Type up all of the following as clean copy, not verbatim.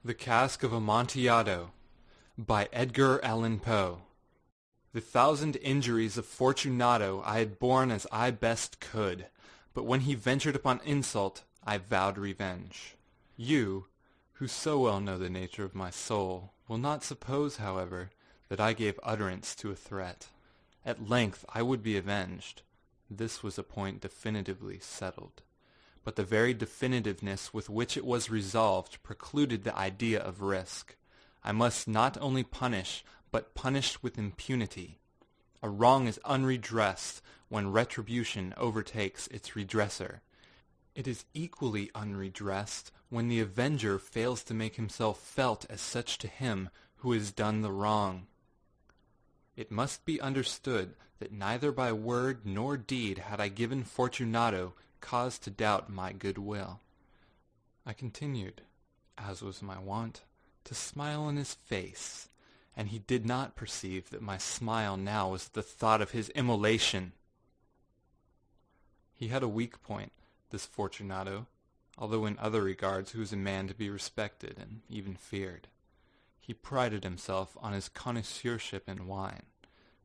The Cask of Amontillado by Edgar Allan Poe. The 1,000 injuries of Fortunato I had borne as I best could, but when he ventured upon insult, I vowed revenge. You, who so well know the nature of my soul, will not suppose, however, that I gave utterance to a threat. At length I would be avenged. This was a point definitively settled. But the very definitiveness with which it was resolved precluded the idea of risk. I must not only punish, but punish with impunity. A wrong is unredressed when retribution overtakes its redresser. It is equally unredressed when the avenger fails to make himself felt as such to him who has done the wrong. It must be understood that neither by word nor deed had I given Fortunato cause to doubt my goodwill. I continued, as was my wont, to smile in his face, and he did not perceive that my smile now was the thought of his immolation. He had a weak point, this Fortunato, although in other regards he was a man to be respected and even feared. He prided himself on his connoisseurship in wine.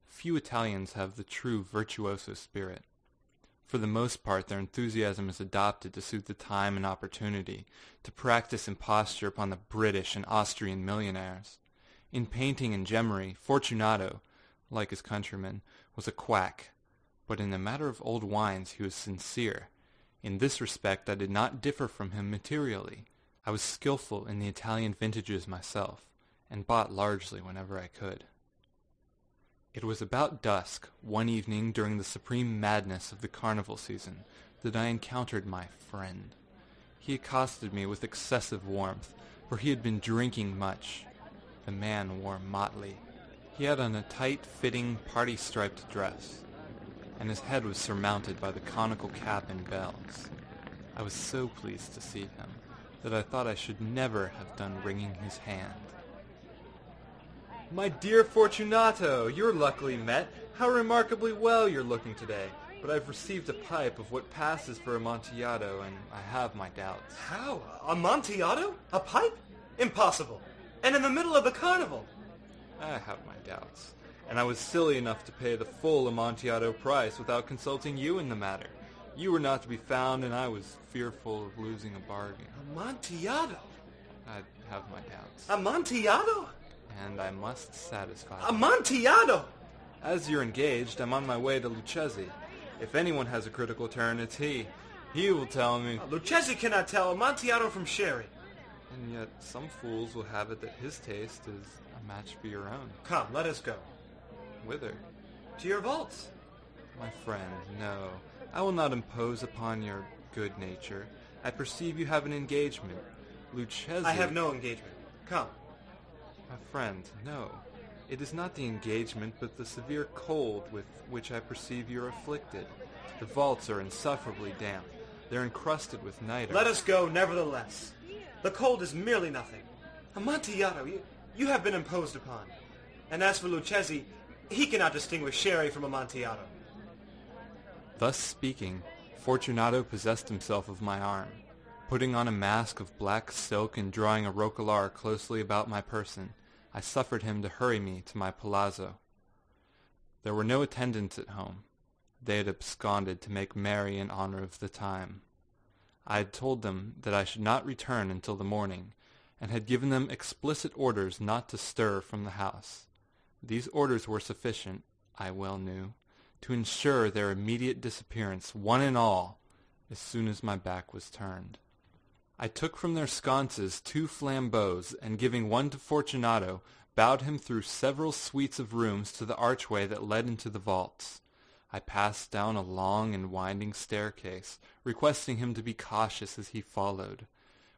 Few Italians have the true virtuoso spirit. For the most part their enthusiasm is adopted to suit the time and opportunity, to practice imposture upon the British and Austrian millionaires. In painting and gemmery, Fortunato, like his countrymen, was a quack, but in the matter of old wines he was sincere. In this respect I did not differ from him materially. I was skilful in the Italian vintages myself, and bought largely whenever I could. It was about dusk, one evening during the supreme madness of the carnival season, that I encountered my friend. He accosted me with excessive warmth, for he had been drinking much. The man wore motley. He had on a tight-fitting, party-striped dress, and his head was surmounted by the conical cap and bells. I was so pleased to see him that I thought I should never have done wringing his hand. "My dear Fortunato, you're luckily met. How remarkably well you're looking today. But I've received a pipe of what passes for Amontillado, and I have my doubts." How? Amontillado? A pipe? Impossible. And in the middle of the carnival. I have my doubts, and I was silly enough to pay the full Amontillado price without consulting you in the matter. You were not to be found, and I was fearful of losing a bargain. Amontillado? I have my doubts. Amontillado? And I must satisfy them. Amontillado! As you're engaged, I'm on my way to Lucchesi. If anyone has a critical turn, it's he. He will tell me. Lucchesi cannot tell Amontillado from sherry. And yet some fools will have it that his taste is a match for your own. Come, let us go. Whither? To your vaults. My friend, no. I will not impose upon your good nature. I perceive you have an engagement. Lucchesi... I have no engagement. Come. My friend, no. It is not the engagement, but the severe cold with which I perceive you are afflicted. The vaults are insufferably damp. They're encrusted with nitre. Let us go, nevertheless. The cold is merely nothing. Amontillado, you have been imposed upon. And as for Lucchesi, he cannot distinguish sherry from Amontillado. Thus speaking, Fortunato possessed himself of my arm. Putting on a mask of black silk and drawing a roquelaire closely about my person, I suffered him to hurry me to my palazzo. There were no attendants at home. They had absconded to make merry in honor of the time. I had told them that I should not return until the morning, and had given them explicit orders not to stir from the house. These orders were sufficient, I well knew, to ensure their immediate disappearance, one and all, as soon as my back was turned. I took from their sconces 2 flambeaux, and giving one to Fortunato, bowed him through several suites of rooms to the archway that led into the vaults. I passed down a long and winding staircase, requesting him to be cautious as he followed.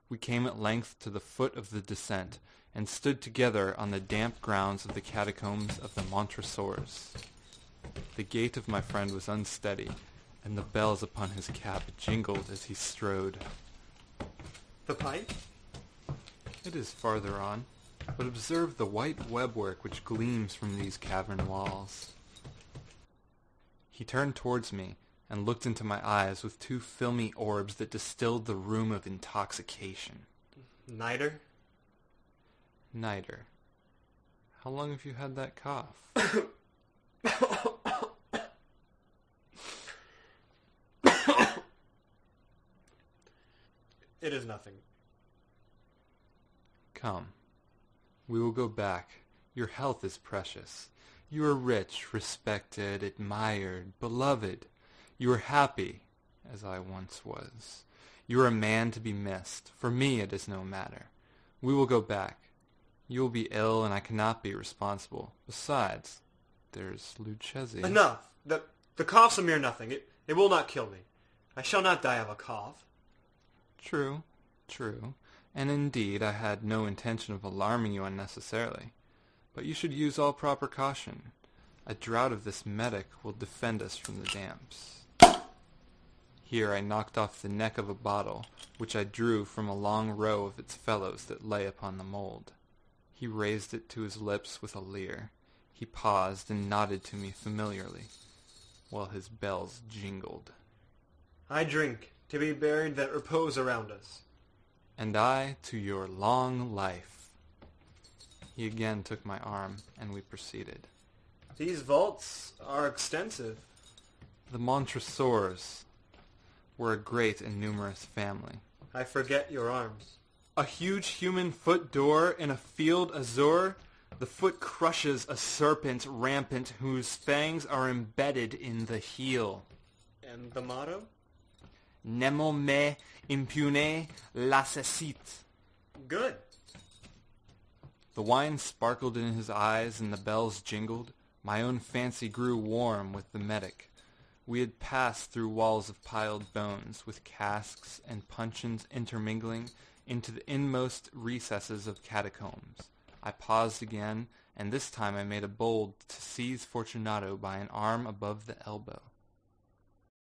We came at length to the foot of the descent, and stood together on the damp grounds of the catacombs of the Montresors. The gait of my friend was unsteady, and the bells upon his cap jingled as he strode. The pipe? It is farther on, but observe the white webwork which gleams from these cavern walls. He turned towards me, and looked into my eyes with 2 filmy orbs that distilled the rheum of intoxication. Nitre? Niter, how long have you had that cough? It is nothing. Come, we will go back. Your health is precious. You are rich, respected, admired, beloved. You are happy, as I once was. You are a man to be missed. For me it is no matter. We will go back. You will be ill, and I cannot be responsible. Besides, there's Lucchesi. Enough! The cough's a mere nothing. It will not kill me. I shall not die of a cough. True, true. And indeed I had no intention of alarming you unnecessarily. But you should use all proper caution. A draught of this metic will defend us from the damps. Here I knocked off the neck of a bottle, which I drew from a long row of its fellows that lay upon the mould. He raised it to his lips with a leer. He paused and nodded to me familiarly, while his bells jingled. I drink to be buried that repose around us. And I to your long life. He again took my arm, and we proceeded. These vaults are extensive. The Montresors were a great and numerous family. I forget your arms. A huge human foot door in a field azure. The foot crushes a serpent rampant whose fangs are embedded in the heel. And the motto? Nemo me impune lacessit. Good. The wine sparkled in his eyes and the bells jingled. My own fancy grew warm with the metic. We had passed through walls of piled bones, with casks and puncheons intermingling, into the inmost recesses of catacombs. I paused again, and this time I made a bold to seize Fortunato by an arm above the elbow.